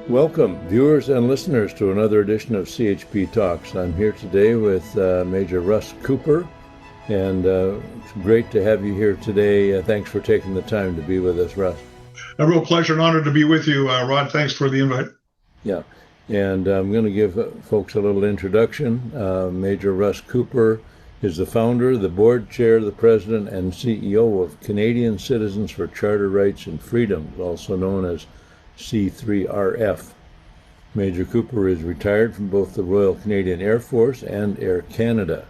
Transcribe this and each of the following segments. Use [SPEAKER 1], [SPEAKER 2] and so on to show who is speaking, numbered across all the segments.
[SPEAKER 1] Welcome, viewers and listeners, to another edition of CHP Talks. I'm here today with Major Russ Cooper, and it's great to have you here today. Thanks for taking the time to be with us, Russ.
[SPEAKER 2] A real pleasure and honor to be with you, Rod. Thanks for the invite.
[SPEAKER 1] Yeah, and I'm going to give folks a little introduction. Major Russ Cooper is the founder, the board chair, the president, and CEO of Canadian Citizens for Charter Rights and Freedoms, also known as C3RF. Major Cooper is retired from both the Royal Canadian Air Force and Air Canada.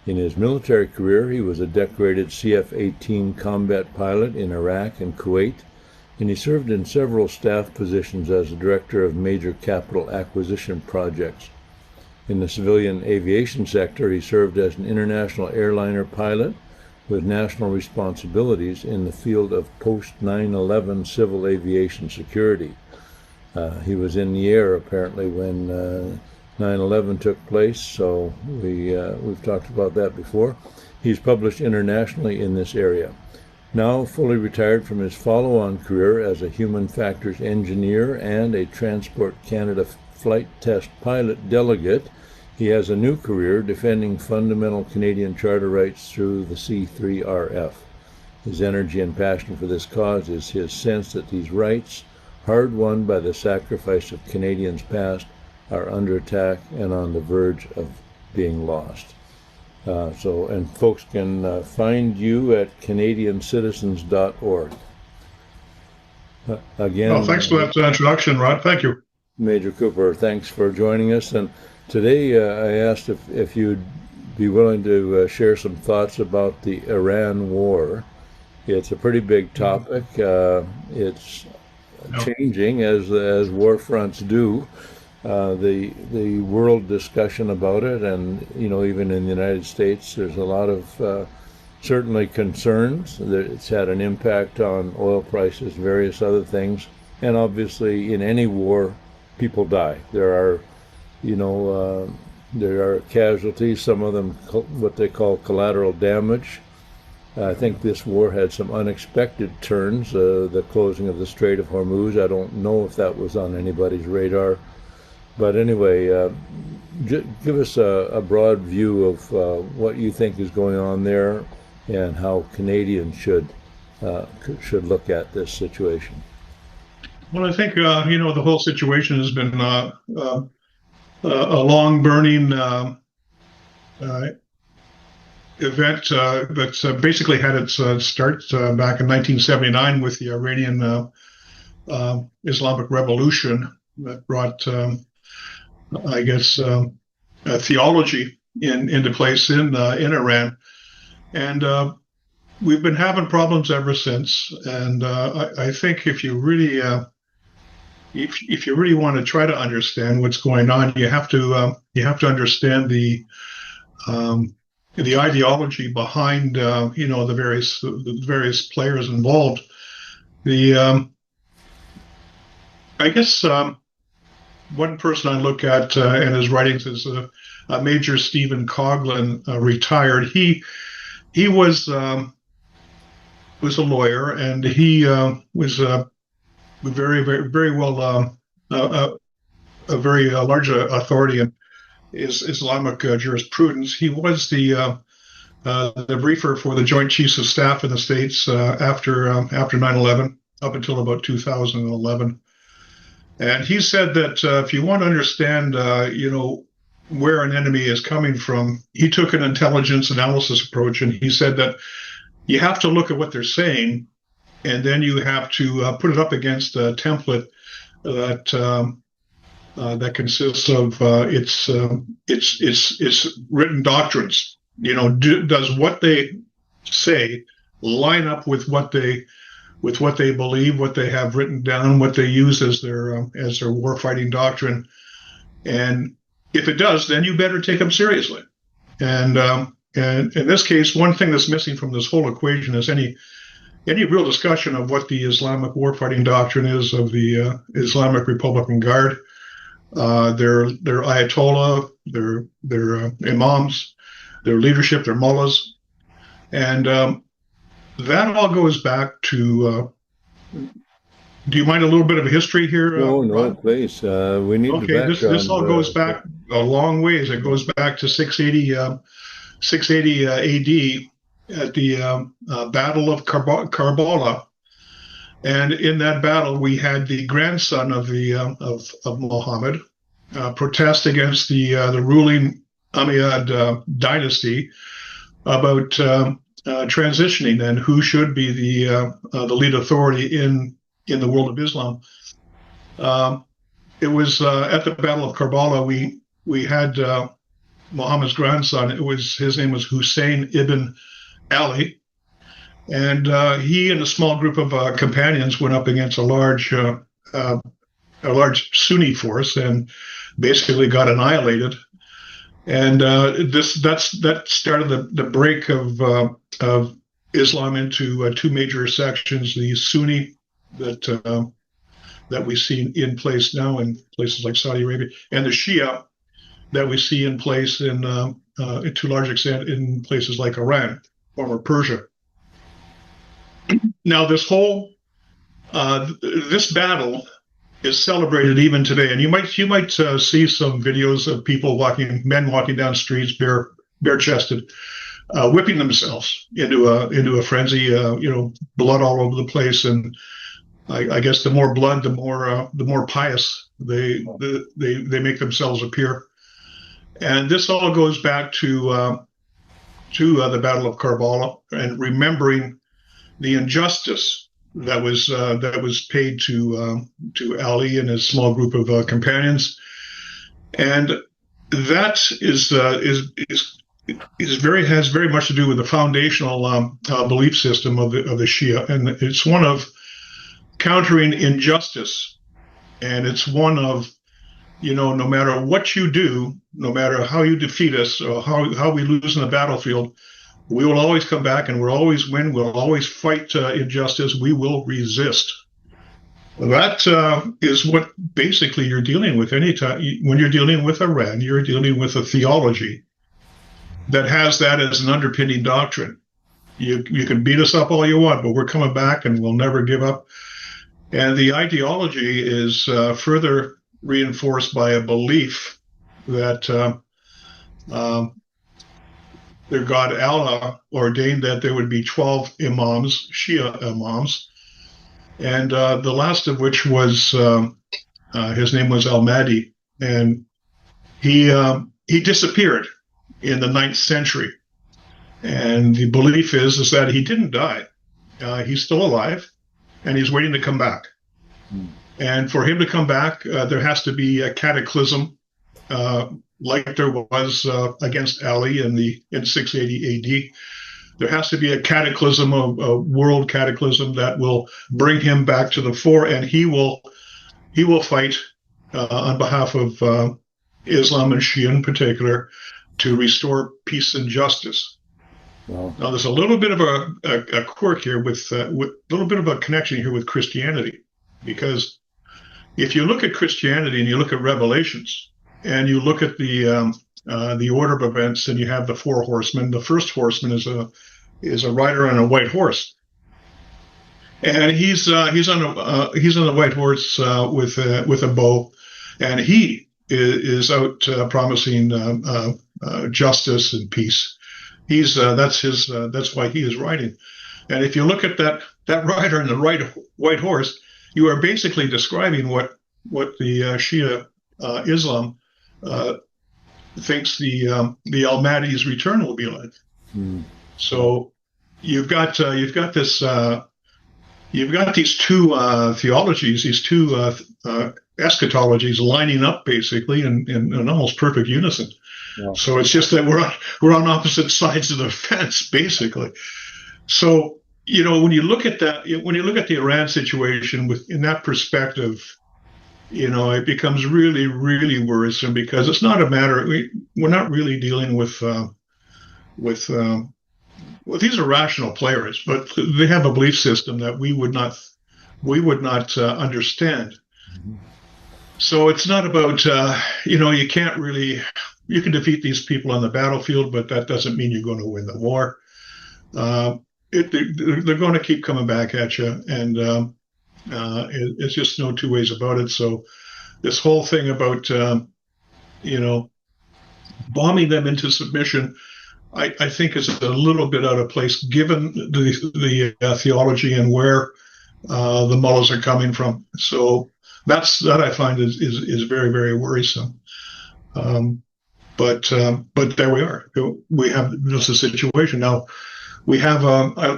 [SPEAKER 1] In his military career, he was a decorated CF-18 combat pilot in Iraq and Kuwait, and he served in several staff positions as the director of major capital acquisition projects. In the civilian aviation sector, he served as an international airliner pilot with national responsibilities in the field of post-9/11 civil aviation security. He was in the air apparently when 9/11 took place, so we've talked about that before. He's published internationally in this area. Now fully retired from his follow-on career as a human factors engineer and a Transport Canada flight test pilot delegate, he has a new career defending fundamental Canadian charter rights through the C3RF. His energy and passion for this cause is his sense that these rights, hard won by the sacrifice of Canadians past, are under attack and on the verge of being lost. And folks can find you at canadiancitizens.org. Again.
[SPEAKER 2] Thanks for that introduction, Rod. Thank you.
[SPEAKER 1] Major Cooper, thanks for joining us. And today I asked if you'd be willing to share some thoughts about the Iran war. It's a pretty big topic. It's changing as war fronts do. The world discussion about it, and even in the United States, there's a lot of certainly concerns that it's had an impact on oil prices, various other things, and obviously in any war, people die. There are casualties, some of them what they call collateral damage. I think this war had some unexpected turns. The closing of the Strait of Hormuz, I don't know if that was on anybody's radar. But anyway, give us a broad view of what you think is going on there and how Canadians should look at this situation.
[SPEAKER 2] Well, I think, the whole situation has been a long burning event that basically had its start back in 1979 with the Iranian Islamic Revolution that brought, a theology into place in Iran. And we've been having problems ever since. And I think if you really want to try to understand what's going on, you have to understand the ideology behind the various players involved. One person I look at in his writings is Major Stephen Coughlin, retired. He was a lawyer, and he was very, very, very well a very large authority in Islamic jurisprudence. He was the briefer for the Joint Chiefs of Staff in the States after 9/11 up until about 2011. And he said that if you want to understand, where an enemy is coming from, he took an intelligence analysis approach, and he said that you have to look at what they're saying, and then you have to put it up against a template that consists of its written doctrines. Does what they say line up with what they believe, what they have written down, what they use as their warfighting doctrine? And if it does, then you better take them seriously. And in this case, one thing that's missing from this whole equation is any real discussion of what the Islamic warfighting doctrine is of the Islamic Republican Guard, their Ayatollah, their imams, their leadership, their mullahs, and that all goes back to Do you mind a little bit of history here,
[SPEAKER 1] No,
[SPEAKER 2] Rod?
[SPEAKER 1] please. We need the
[SPEAKER 2] Okay, this
[SPEAKER 1] background.
[SPEAKER 2] all goes back a long ways. It goes back to 680 AD at the Battle of Karbala. And in that battle, we had the grandson of the of Muhammad protest against the ruling Umayyad dynasty about transitioning and who should be the lead authority in the world of Islam. It was at the Battle of Karbala. We had Muhammad's grandson. His name was Hussein ibn Ali, and he and a small group of companions went up against a large Sunni force and basically got annihilated. And that started the break of Islam into two major sections: the Sunni that we see in place now in places like Saudi Arabia, and the Shia that we see in place to a large extent in places like Iran, former Persia. Now, this battle is celebrated even today, and you might see some videos of men walking down streets bare chested, whipping themselves into a frenzy, blood all over the place, and I guess the more blood, the more pious they make themselves appear. And this all goes back to the Battle of Karbala and remembering the injustice that was paid to Ali and his small group of companions, and that has very much to do with the foundational belief system of the Shia, and it's one of countering injustice, and it's one of, no matter what you do, no matter how you defeat us or how we lose in the battlefield, we will always come back and we'll always win. We'll always fight injustice. We will resist. That is what basically you're dealing with anytime. When you're dealing with Iran, you're dealing with a theology that has that as an underpinning doctrine. You can beat us up all you want, but we're coming back and we'll never give up. And the ideology is further reinforced by a belief that their God Allah ordained that there would be 12 imams, Shia imams, and the last of which was his name was Al-Mahdi, and he disappeared in the 9th century. And the belief is that he didn't die. He's still alive, and he's waiting to come back. And for him to come back, there has to be a cataclysm, like there was against Ali in 680 AD. There has to be a cataclysm, a world cataclysm that will bring him back to the fore, and he will fight on behalf of Islam and Shia in particular to restore peace and justice.
[SPEAKER 1] Wow.
[SPEAKER 2] Now, there's a little bit of a quirk here with a little bit of a connection here with Christianity, because if you look at Christianity and you look at Revelations and you look at the order of events, and you have the 4 horsemen. The first horseman is a rider on a white horse, and he's on the white horse with a bow, and he is out promising justice and peace. That's why he is riding. And if you look at that rider and the white horse, you are basically describing what the Shia Islam thinks the Al-Mahdi's return will be like. So you've got these two theologies, these two eschatologies lining up basically in almost perfect unison. Yeah. So it's just that we're on opposite sides of the fence basically. So when you look at the Iran situation in that perspective, it becomes really, really worrisome, because it's not a matter. We're not really dealing with these are rational players, but they have a belief system that we would not understand. So it's not about you can defeat these people on the battlefield, but that doesn't mean you're going to win the war. They're going to keep coming back at you, and It's just no two ways about it. So this whole thing about bombing them into submission, I think is a little bit out of place given the theology and where the mullahs are coming from. So that I find is very, very worrisome. But there we are. We have just a situation now. We have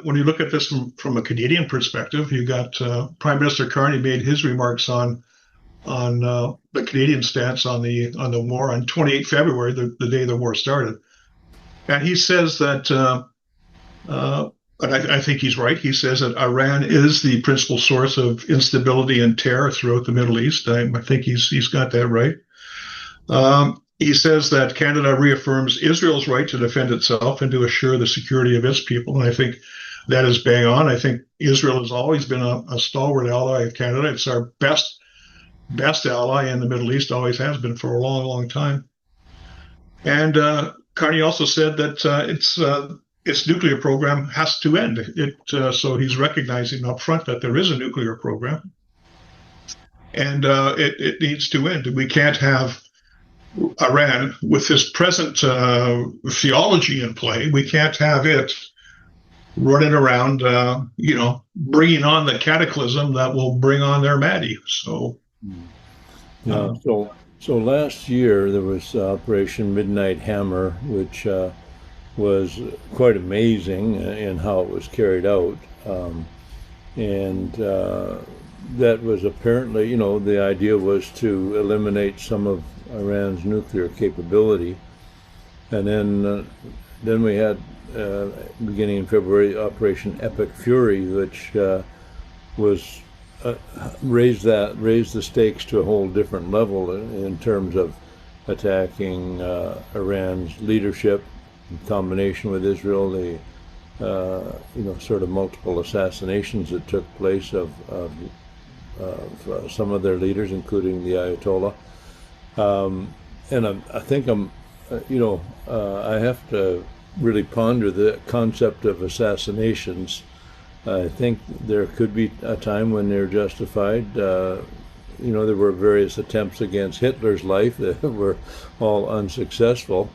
[SPEAKER 2] when you look at this from a Canadian perspective, you got Prime Minister Carney made his remarks on the Canadian stance on the war on 28 February, the day the war started, and he says that. And I think he's right. He says that Iran is the principal source of instability and terror throughout the Middle East. I think he's got that right. He says that Canada reaffirms Israel's right to defend itself and to assure the security of its people. And I think that is bang on. I think Israel has always been a stalwart ally of Canada. It's our best ally in the Middle East, always has been for a long, long time. And Carney also said that its nuclear program has to end. So he's recognizing up front that there is a nuclear program, and it needs to end. We can't have Iran with this present theology in play. We can't have it running around, bringing on the cataclysm that will bring on their Mahdi. So,
[SPEAKER 1] so last year there was Operation Midnight Hammer, which was quite amazing in how it was carried out, and that was apparently, the idea was to eliminate some of Iran's nuclear capability, and then we had beginning in February Operation Epic Fury, which was raised the stakes to a whole different level in terms of attacking Iran's leadership in combination with Israel, the sort of multiple assassinations that took place of some of their leaders, including the Ayatollah. And I think I have to really ponder the concept of assassinations. I think there could be a time when they're justified. There were various attempts against Hitler's life that were all unsuccessful.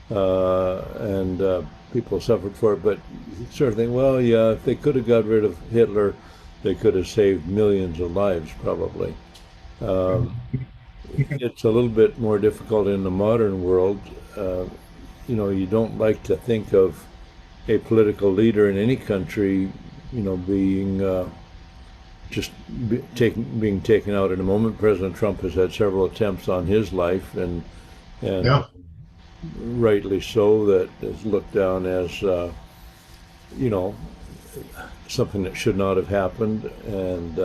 [SPEAKER 1] And people suffered for it, but you sort of think, well, yeah, if they could have got rid of Hitler, they could have saved millions of lives, probably. It's a little bit more difficult in the modern world. You don't like to think of a political leader in any country, being being taken out in a moment. President Trump has had several attempts on his life, and
[SPEAKER 2] yeah.
[SPEAKER 1] Rightly so, that is looked down as something that should not have happened, and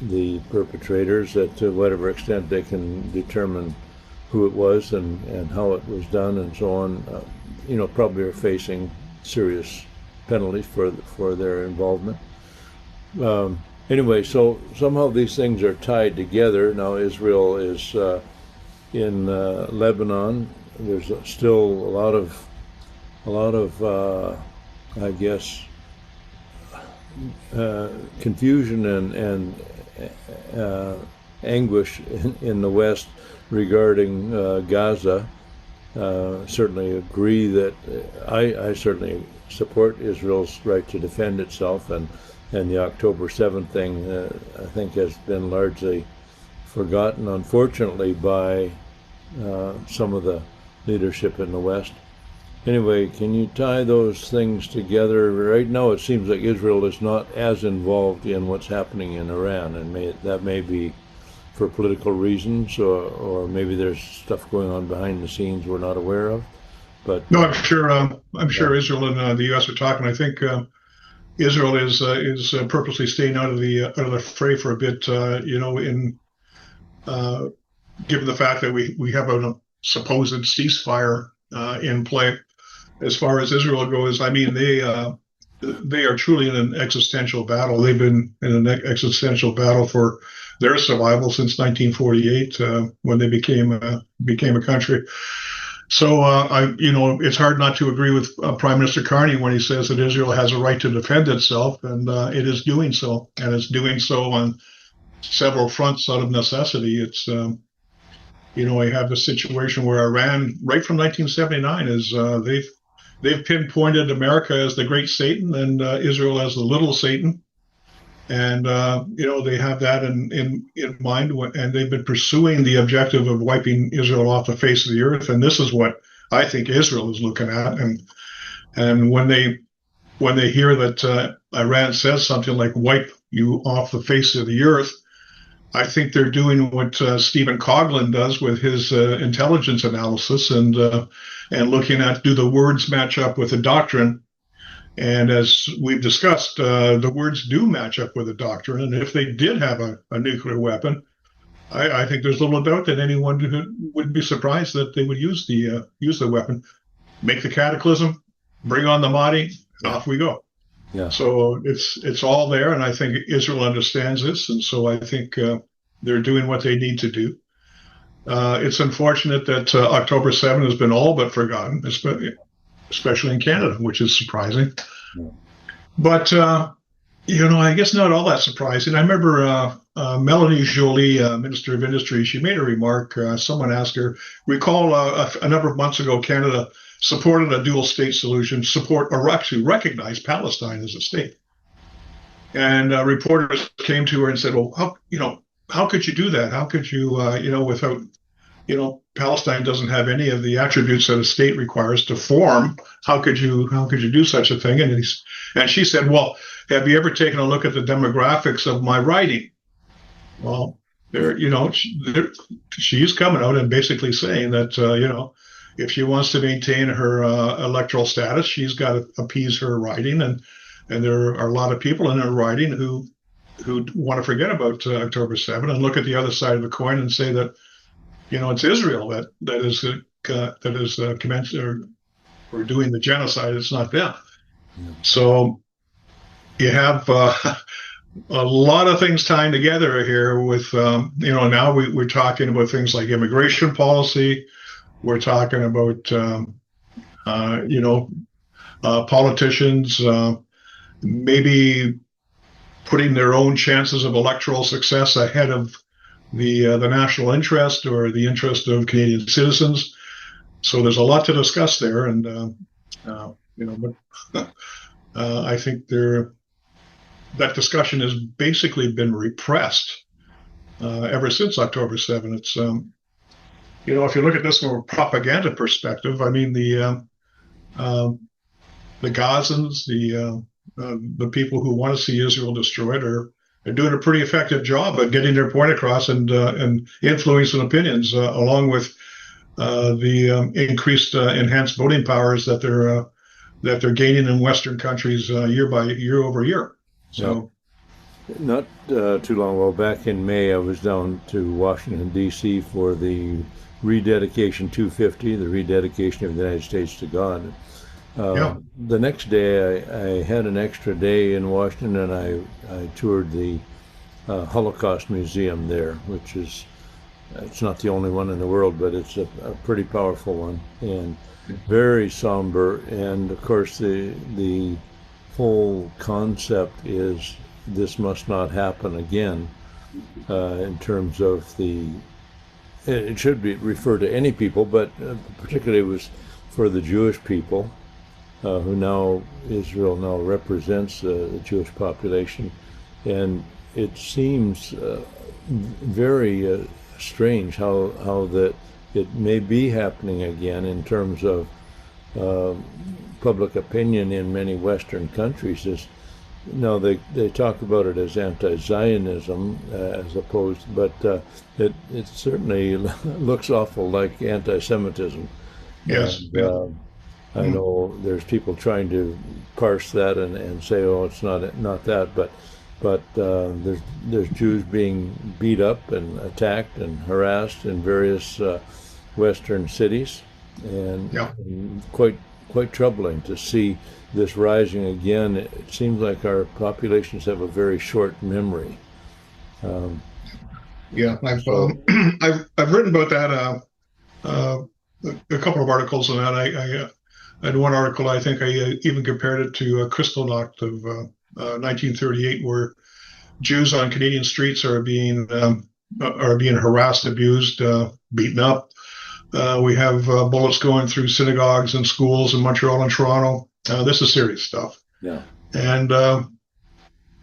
[SPEAKER 1] the perpetrators, that to whatever extent they can determine who it was and how it was done and so on, probably are facing serious penalties for their involvement. Anyway, so somehow these things are tied together. Now Israel is in Lebanon. There's still a lot of I guess confusion and anguish in the West regarding Gaza. Certainly agree that I certainly support Israel's right to defend itself, and the October 7th thing I think has been largely forgotten, unfortunately, by some of the leadership in the West. Anyway, can you tie those things together? Right now it seems like Israel is not as involved in what's happening in Iran, and that may be for political reasons, or maybe there's stuff going on behind the scenes we're not aware of. But
[SPEAKER 2] no, I'm sure Israel and the U.S. are talking. I think Israel is purposely staying out of the fray for a bit. Given the fact that we have a supposed ceasefire in play. As far as Israel goes, I mean, they are truly in an existential battle. They've been in an existential battle for their survival since 1948, when they became a country. So it's hard not to agree with Prime Minister Carney when he says that Israel has a right to defend itself, and it is doing so, and it's doing so on several fronts out of necessity. It's I have a situation where Iran, right from 1979, is they've pinpointed America as the great Satan and Israel as the little Satan, and they have that in mind, and they've been pursuing the objective of wiping Israel off the face of the earth. And this is what I think Israel is looking at. And when they hear that Iran says something like "wipe you off the face of the earth," I think they're doing what Stephen Coughlin does with his intelligence analysis and looking at, do the words match up with the doctrine? And as we've discussed, the words do match up with the doctrine. And if they did have a nuclear weapon, I think there's little doubt that anyone would be surprised that they would use the weapon, make the cataclysm, bring on the Mahdi, and off we go.
[SPEAKER 1] Yeah.
[SPEAKER 2] So it's all there, and I think Israel understands this, and so I think they're doing what they need to do. It's unfortunate that October 7 has been all but forgotten, especially in Canada, which is surprising. Yeah. But I guess not all that surprising. I remember Melanie Joly, Minister of Industry, she made a remark. Someone asked her, recall a number of months ago, Canada supported a dual state solution, or actually recognized Palestine as a state. And reporters came to her and said, well, how could you do that? How could you, without, Palestine doesn't have any of the attributes that a state requires to form. How could you do such a thing? And she said, well, have you ever taken a look at the demographics of my writing? Well, she's coming out and basically saying that, if she wants to maintain her electoral status, she's got to appease her writing, and there are a lot of people in her writing who want to forget about October 7 and look at the other side of the coin and say that it's Israel that is commenced or doing the genocide. It's not them. Yeah. So you have a lot of things tying together here. With now we're talking about things like immigration policy. We're talking about, politicians maybe putting their own chances of electoral success ahead of the national interest or the interest of Canadian citizens. So there's a lot to discuss there, and but I think that discussion has basically been repressed ever since October 7. It's if you look at this from a propaganda perspective, I mean, the Gazans, the people who want to see Israel destroyed are doing a pretty effective job at getting their point across and influencing opinions, along with the increased enhanced voting powers that they're gaining in Western countries year over year. So.
[SPEAKER 1] Not too long ago, back in May, I was down to Washington, D.C. for the Rededication 250, the rededication of the United States to God. The next day, I had an extra day in Washington, and I toured the Holocaust Museum there, which it's not the only one in the world, but it's a pretty powerful one, and very somber. And of course, the whole concept is this must not happen again, in terms of it should be referred to any people, but particularly it was for the Jewish people, who now Israel now represents the Jewish population. And it seems very strange how that it may be happening again in terms of public opinion in many Western countries. They talk about it as anti-Zionism as opposed, but it certainly looks awful like anti-Semitism.
[SPEAKER 2] Yes.
[SPEAKER 1] And, I know there's people trying to parse that and say, oh, it's not that, but there's Jews being beat up and attacked and harassed in various Western cities, and quite troubling to see this rising again. It seems like our populations have a very short memory.
[SPEAKER 2] I've written about that a couple of articles on that. I had one article, I think I even compared it to Kristallnacht of 1938, where Jews on Canadian streets are being harassed, abused, beaten up. We have bullets going through synagogues and schools in Montreal and Toronto. This is serious stuff.
[SPEAKER 1] Yeah.
[SPEAKER 2] And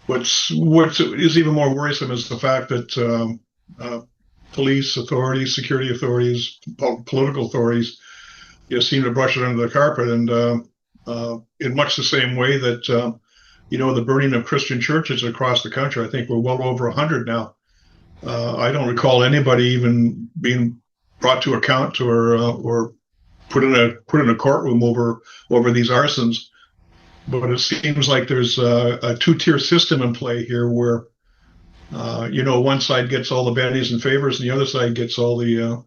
[SPEAKER 2] what's is even more worrisome is the fact that police authorities, security authorities, political authorities, seem to brush it under the carpet, and in much the same way that the burning of Christian churches across the country. I think we're well over 100 now. I don't recall anybody even being brought to account or put in a courtroom over these arsons. But it seems like there's a two-tier system in play here, where one side gets all the baddies and favors, and the other side gets all the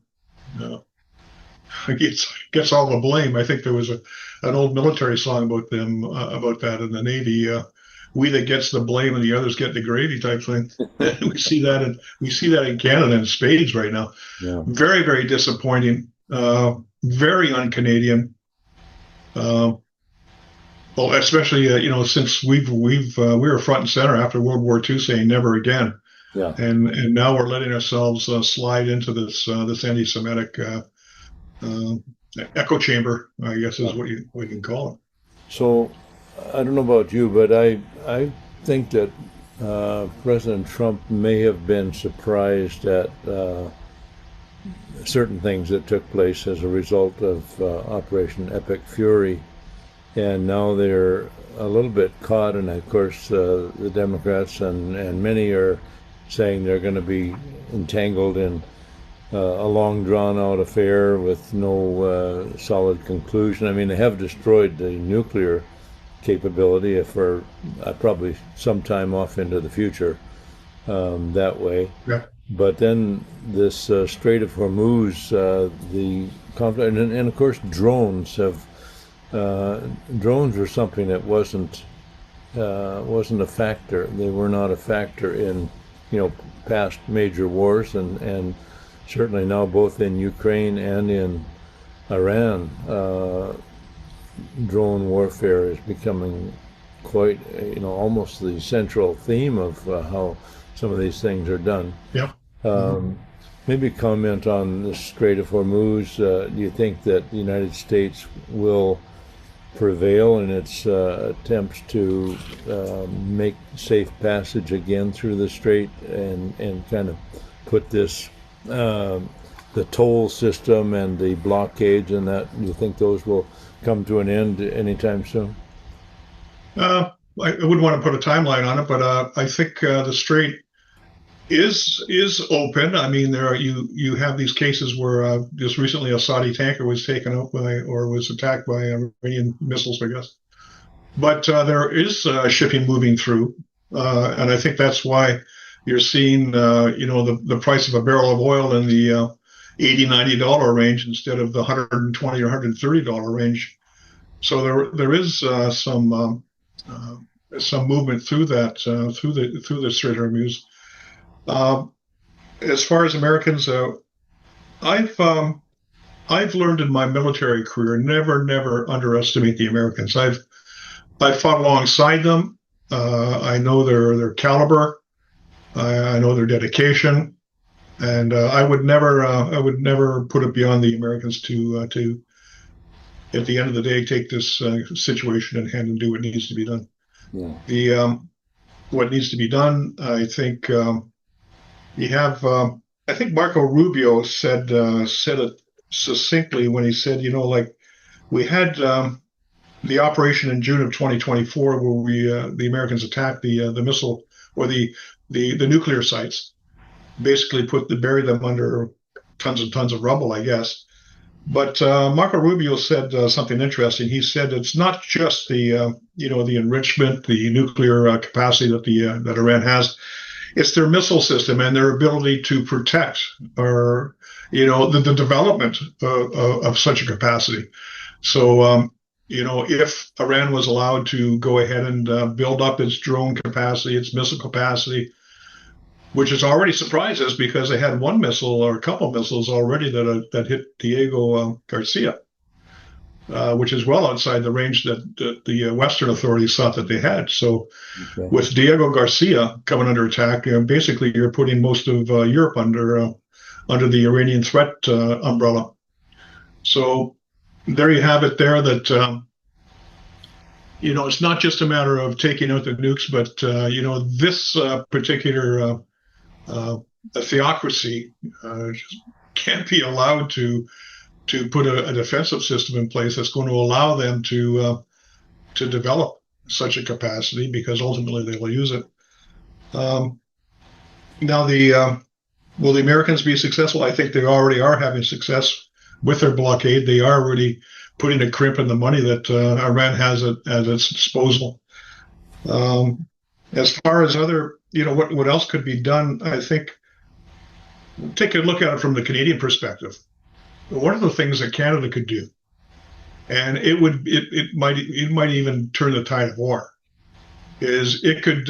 [SPEAKER 2] gets all the blame. I think there was an old military song about that in the Navy. We that gets the blame and the others get the gravy type thing. we see that in Canada in spades right now.
[SPEAKER 1] Yeah.
[SPEAKER 2] Very, very disappointing. Very un-Canadian. Well, especially since we were front and center after World War II, saying never again.
[SPEAKER 1] Yeah.
[SPEAKER 2] And now we're letting ourselves slide into this anti-Semitic echo chamber, I guess is what you can call it.
[SPEAKER 1] So, I don't know about you, but I think that President Trump may have been surprised at certain things that took place as a result of Operation Epic Fury, and now they're a little bit caught. And of course, the Democrats and many are saying they're going to be entangled in a long drawn-out affair with no solid conclusion. I mean, they have destroyed the nuclear capability for probably some time off into the future that way.
[SPEAKER 2] Yeah.
[SPEAKER 1] But then this Strait of Hormuz, the conflict, and of course drones were something that wasn't a factor. They were not a factor in past major wars, and certainly now both in Ukraine and in Iran, drone warfare is becoming quite, almost the central theme of how some of these things are done.
[SPEAKER 2] Yeah.
[SPEAKER 1] Maybe comment on the Strait of Hormuz. Do you think that the United States will prevail in its attempts to make safe passage again through the strait, and kind of put this the toll system and the blockades and that? Do you think those will come to an end anytime soon?
[SPEAKER 2] I wouldn't want to put a timeline on it, but I think the strait is open. I mean, you have these cases where just recently a Saudi tanker was taken out was attacked by Iranian missiles, I guess. But there is shipping moving through, and I think that's why you're seeing the price of a barrel of oil in the $80-90 range instead of the $120 or $130 range. So there is some movement through that through the Strait of Hormuz. As far as Americans, I've learned in my military career never underestimate the Americans. I've fought alongside them. I know their caliber. I know their dedication, and I would never put it beyond the Americans to at the end of the day take this situation in hand and do what needs to be done. Yeah. What needs to be done, I think. I think Marco Rubio said it succinctly when he said, we had the operation in June of 2024 where the Americans attacked the missile or the nuclear sites, basically buried them under tons and tons of rubble, I guess. But Marco Rubio said something interesting. He said it's not just the enrichment, the nuclear capacity that Iran has. It's their missile system and their ability to protect, or the development of such a capacity. So if Iran was allowed to go ahead and build up its drone capacity, its missile capacity, which has already surprised us because they had one missile or a couple of missiles already that hit Diego Garcia, which is well outside the range that the Western authorities thought that they had. So with Diego Garcia coming under attack, basically you're putting most of Europe under the Iranian threat umbrella. So there you have it there that, it's not just a matter of taking out the nukes, but, this particular theocracy can't be allowed to put a defensive system in place that's going to allow them to develop such a capacity, because ultimately they will use it. Now, will the Americans be successful? I think they already are having success with their blockade. They are really putting a crimp in the money that Iran has at its disposal. As far as other, what else could be done, I think, take a look at it from the Canadian perspective. One of the things that Canada could do, and it might even turn the tide of war, is it could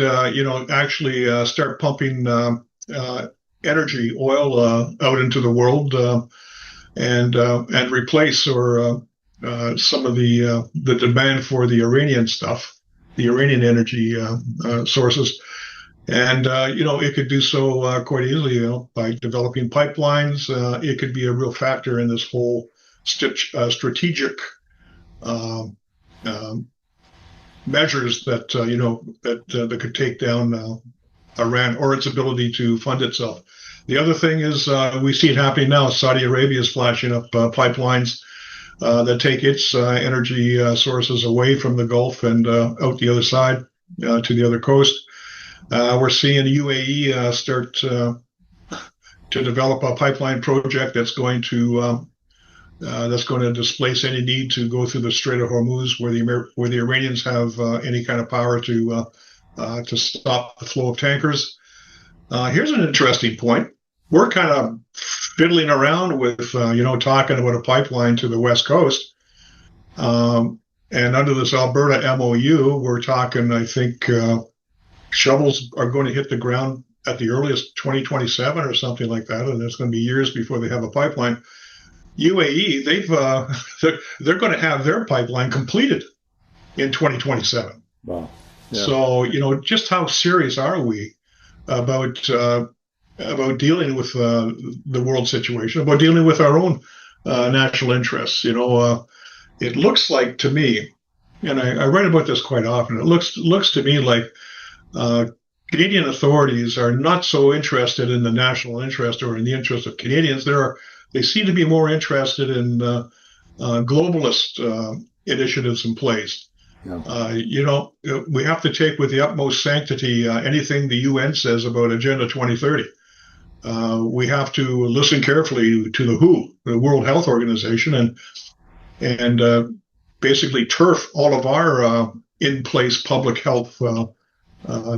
[SPEAKER 2] actually start pumping energy, oil out into the world, and replace or some of the demand for the Iranian stuff, the Iranian energy sources. And, it could do so quite easily, by developing pipelines. It could be a real factor in this whole strategic measures that, that could take down Iran or its ability to fund itself. The other thing is we see it happening now. Saudi Arabia is flashing up pipelines that take its energy sources away from the Gulf and out the other side to the other coast. We're seeing UAE start to develop a pipeline project that's going to displace any need to go through the Strait of Hormuz, where the Iranians have any kind of power to stop the flow of tankers. Here's an interesting point. We're kind of fiddling around with talking about a pipeline to the West Coast, and under this Alberta MOU, we're talking, I think. Shovels are going to hit the ground at the earliest 2027 or something like that, and it's going to be years before they have a pipeline. UAE, they're going to have their pipeline completed in 2027.
[SPEAKER 1] Wow. Yeah.
[SPEAKER 2] So just how serious are we about dealing with the world situation, about dealing with our own national interests? It looks like to me, and I write about this quite often. It looks to me like Canadian authorities are not so interested in the national interest or in the interest of Canadians. They seem to be more interested in globalist initiatives in place. Yeah. We have to take with the utmost sanctity anything the UN says about Agenda 2030. We have to listen carefully to the WHO, the World Health Organization, and basically turf all of our in-place public health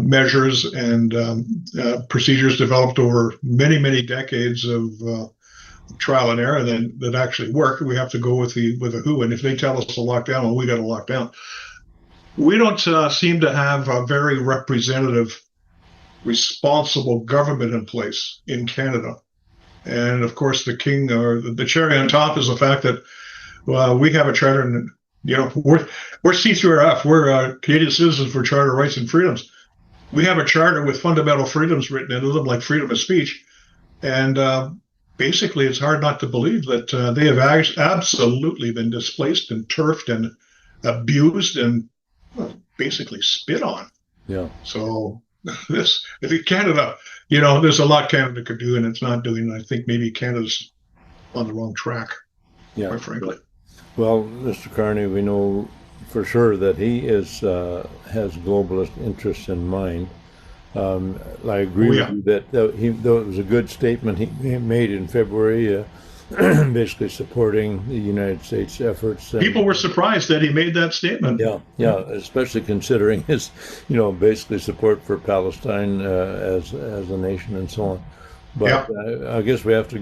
[SPEAKER 2] measures and procedures developed over many, many decades of trial and error that actually work. We have to go with the WHO, and if they tell us to lock down, well, we got to lock down. We don't seem to have a very representative, responsible government in place in Canada. And of course, the king or the cherry on top is the fact that we have a charter, and we're C3RF. We're Canadian Citizens for Charter Rights and Freedoms. We have a charter with fundamental freedoms written into them, like freedom of speech. And basically, it's hard not to believe that they have absolutely been displaced and turfed and abused and basically spit on. Yeah. So Canada, there's a lot Canada could do, and it's not doing. And I think maybe Canada's on the wrong track, quite frankly.
[SPEAKER 1] Well, Mr. Carney, we know for sure that he has globalist interests in mind. I agree with you that it was a good statement he made in February, basically supporting the United States efforts.
[SPEAKER 2] People were surprised that he made that statement.
[SPEAKER 1] Yeah, especially considering his, basically support for Palestine as a nation and so on. But I guess we have to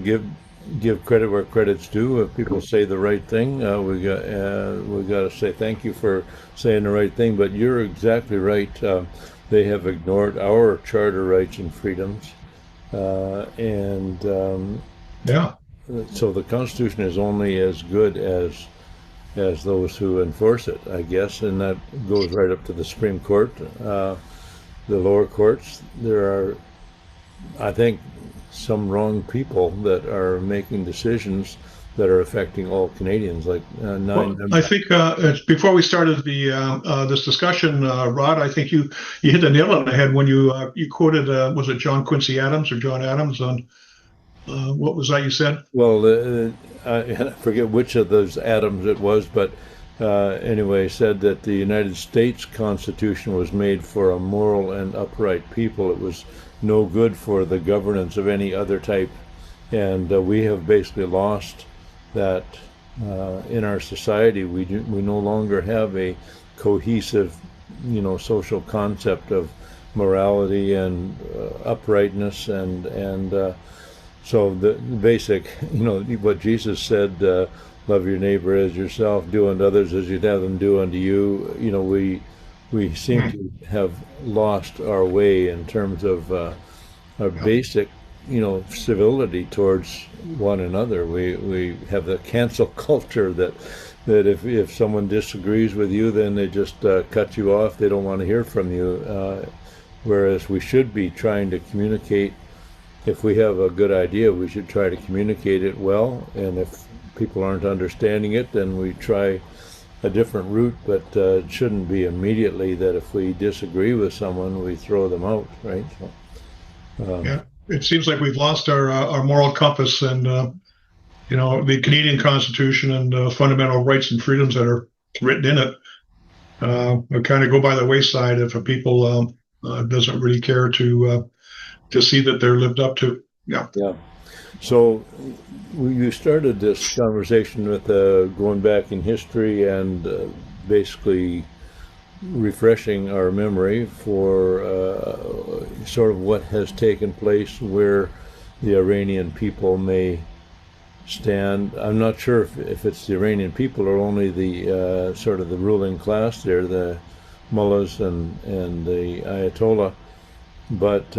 [SPEAKER 1] give credit where credit's due. If people say the right thing, we got to say thank you for saying the right thing. But you're exactly right. They have ignored our charter rights and freedoms, and
[SPEAKER 2] Yeah.
[SPEAKER 1] so the Constitution is only as good as those who enforce it, I guess, and that goes right up to the Supreme Court, the lower courts. There are, I think, some wrong people that are making decisions that are affecting all Canadians, like
[SPEAKER 2] Well, I think before we started this discussion, Rod, I think you hit the nail on the head when you quoted was it John Quincy Adams or John Adams on what was that you said?
[SPEAKER 1] Well, I forget which of those atoms it was, but anyway, said that the United States Constitution was made for a moral and upright people. It was no good for the governance of any other type, and we have basically lost that in our society. We no longer have a cohesive, social concept of morality and uprightness and so the basic, what Jesus said, love your neighbor as yourself, do unto others as you'd have them do unto you. We seem to have lost our way in terms of our basic, civility towards one another. We have the cancel culture that if someone disagrees with you, then they just cut you off. They don't want to hear from you. Whereas we should be trying to communicate. If we have a good idea, we should try to communicate it well, and if people aren't understanding it, then we try a different route, but it shouldn't be immediately that if we disagree with someone, we throw them out, right? So,
[SPEAKER 2] Yeah, it seems like we've lost our moral compass, and the Canadian Constitution and fundamental rights and freedoms that are written in it kind of go by the wayside if a people doesn't really care to see that they're lived up to. Yeah.
[SPEAKER 1] Yeah. So you started this conversation with going back in history and basically refreshing our memory for sort of what has taken place, where the Iranian people may stand. I'm not sure if it's the Iranian people or only the sort of the ruling class there, the mullahs and the Ayatollah. But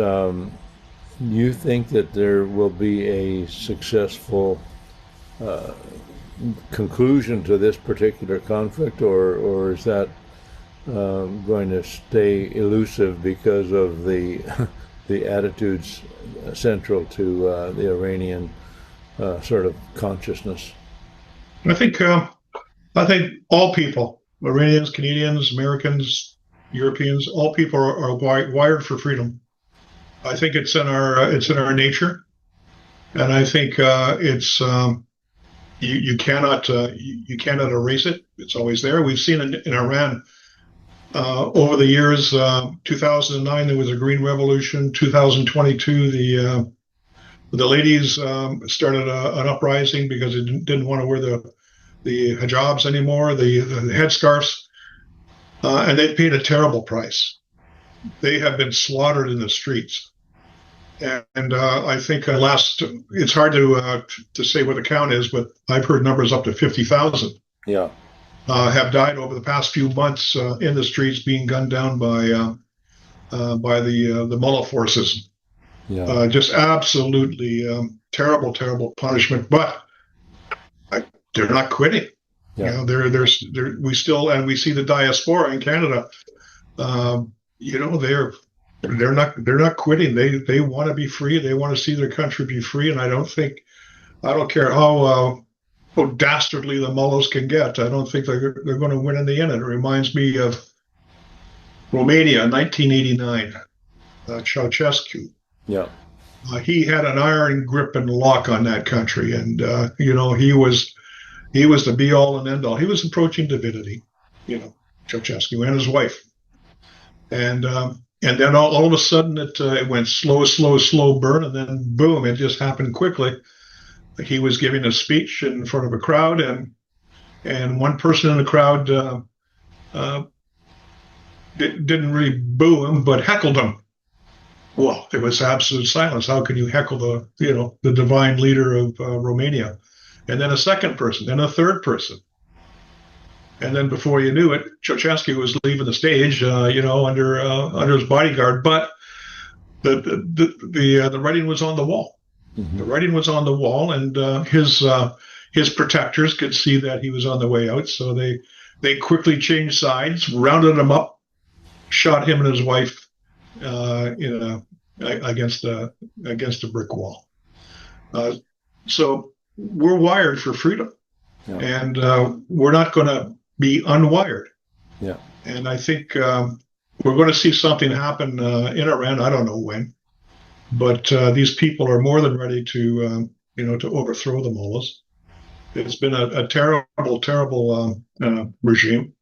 [SPEAKER 1] you think that there will be a successful conclusion to this particular conflict, or is that going to stay elusive because of the the attitudes central to the Iranian sort of consciousness?
[SPEAKER 2] I think all people, Iranians, Canadians, Americans, Europeans, all people are wired for freedom. I think it's in our nature, and I think it's you cannot erase it. It's always there. We've seen it in Iran over the years. 2009 there was a Green Revolution. 2022 the ladies started an uprising because they didn't want to wear the hijabs anymore, the headscarves, and they paid a terrible price. They have been slaughtered in the streets. And I think it's hard to say what the count is, but I've heard numbers up to 50,000
[SPEAKER 1] Yeah.
[SPEAKER 2] Have died over the past few months in the streets, being gunned down by the mullah forces.
[SPEAKER 1] Yeah.
[SPEAKER 2] Just absolutely terrible, terrible punishment. But they're not quitting.
[SPEAKER 1] Yeah.
[SPEAKER 2] We still, and we see the diaspora in Canada. They're not quitting. They want to be free. They want to see their country be free. And I don't care how dastardly the mullahs can get. I don't think they're going to win in the end. It reminds me of Romania, 1989. Ceausescu.
[SPEAKER 1] Yeah.
[SPEAKER 2] He had an iron grip and lock on that country, and he was the be all and end all. He was approaching divinity, Ceausescu and his wife, and then all of a sudden it went slow burn, and then boom, it just happened quickly. He was giving a speech in front of a crowd, and one person in the crowd didn't really boo him, but heckled him. Well, there was absolute silence. How can you heckle the divine leader of Romania? And then a second person, then a third person. And then before you knew it, Ceausescu was leaving the stage, under his bodyguard. But the writing was on the wall.
[SPEAKER 1] Mm-hmm.
[SPEAKER 2] The writing was on the wall, and his protectors could see that he was on the way out, so they quickly changed sides, rounded him up, shot him and his wife against a brick wall. So we're wired for freedom,
[SPEAKER 1] yeah.
[SPEAKER 2] and we're not going to be unwired.
[SPEAKER 1] Yeah.
[SPEAKER 2] And I think we're going to see something happen in Iran. I don't know when, but these people are more than ready to overthrow the mullahs. It's been a terrible, terrible regime.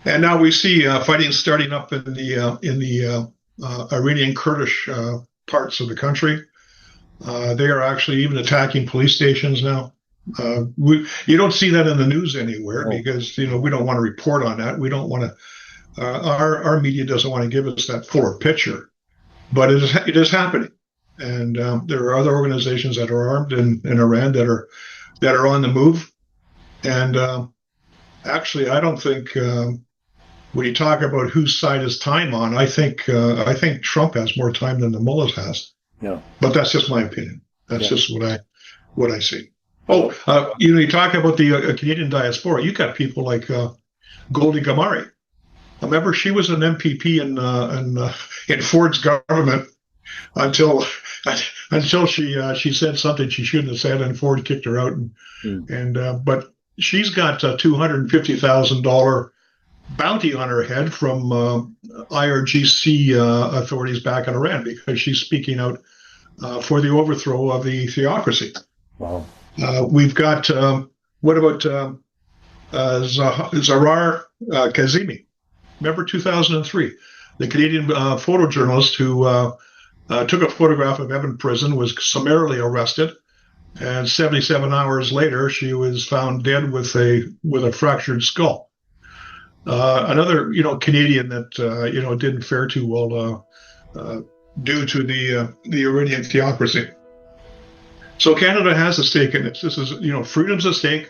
[SPEAKER 2] And now we see fighting starting up in the Iranian Kurdish parts of the country. They are actually even attacking police stations now. You don't see that in the news anywhere because we don't want to report on that. We don't want to. Our media doesn't want to give us that fuller picture, but it is happening. And there are other organizations that are armed in Iran that are on the move. And actually, I don't think when you talk about whose side is time on, I think Trump has more time than the mullahs has.
[SPEAKER 1] Yeah.
[SPEAKER 2] But that's just my opinion. That's just what I see. Oh, you talk about the Canadian diaspora. You got people like Goldie Gamari. Remember, she was an MPP in Ford's government until she said something she shouldn't have said, and Ford kicked her out. But she's got a $250,000 bounty on her head from IRGC authorities back in Iran because she's speaking out for the overthrow of the theocracy.
[SPEAKER 1] Wow.
[SPEAKER 2] We've got what about Zarar Kazemi? Remember 2003, the Canadian photojournalist who took a photograph of Evan Prison was summarily arrested, and 77 hours later she was found dead with a fractured skull. Another Canadian that didn't fare too well due to the Iranian theocracy. So Canada has a stake in this. This is freedom's at stake.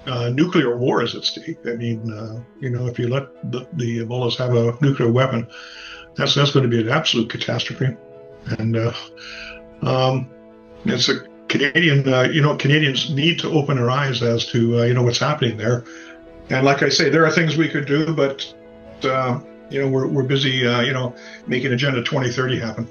[SPEAKER 2] Nuclear war is at stake. I mean, if you let the mullahs have a nuclear weapon, that's going to be an absolute catastrophe. And it's a Canadian. Canadians need to open their eyes as to what's happening there. And like I say, there are things we could do, but we're busy making Agenda 2030 happen.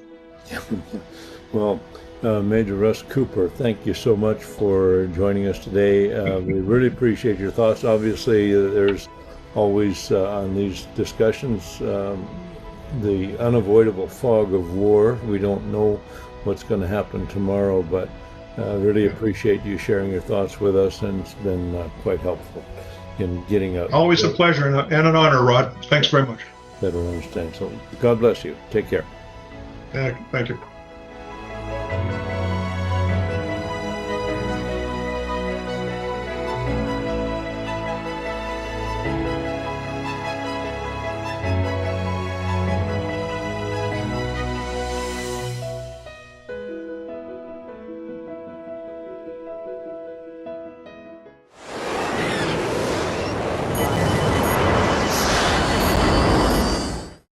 [SPEAKER 1] Well, Major Russ Cooper, thank you so much for joining us today. We really appreciate your thoughts. Obviously, there's always on these discussions the unavoidable fog of war. We don't know what's going to happen tomorrow, but really appreciate you sharing your thoughts with us, and it's been quite helpful in getting a
[SPEAKER 2] always a pleasure and an honor, Rod. Thanks very much.
[SPEAKER 1] Better understand. So God bless you. Take care.
[SPEAKER 2] Thank you.